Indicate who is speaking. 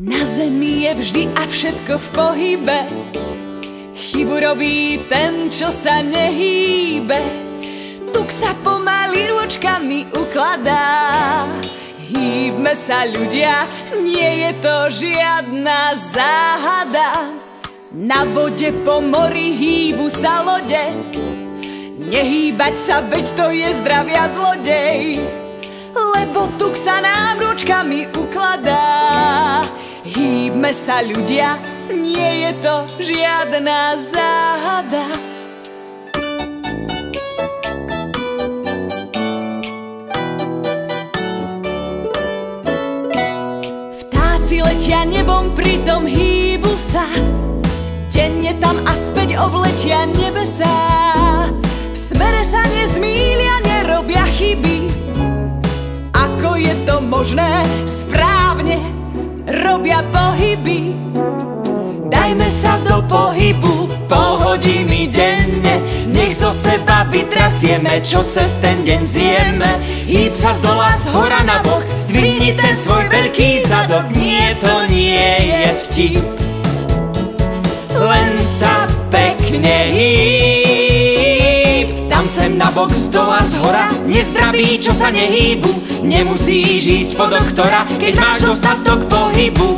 Speaker 1: Na zemi je vždy a všetko v pohybe. Chybu robí ten, čo sa nehýbe. Tuk sa pomaly rôčkami ukladá. Hýbme sa ľudia, nie je to žiadna záhada. Na vode po mori hýbu sa lode. Nehýbať sa, veď to je zdravia zlodej. Lebo tuk sa nám rúčkami ukladá. Hýbme sa ľudia, nie je to žiadna záhada. Vtáci letia nebom, pritom hýbu sa. Denne tam a späť obletia nebesá. V smere sa nezmýlia, nerobia chyby. Ako je to možné? Správne robia pohyby. Dajme sa do pohybu pol hodiny denne. Nech zo seba vytrasieme, čo cez ten deň zjeme. Hýb sa z dola, z hora na bok, zdvihni ten svoj veľký zadok. Nie, to nie je vtip, len sa pekne hýb. Tam sem na bok, z dola, z hora. Nezdraví, čo sa nehýbu. Nemusíš ísť po doktora, keď máš dostatok pohybu.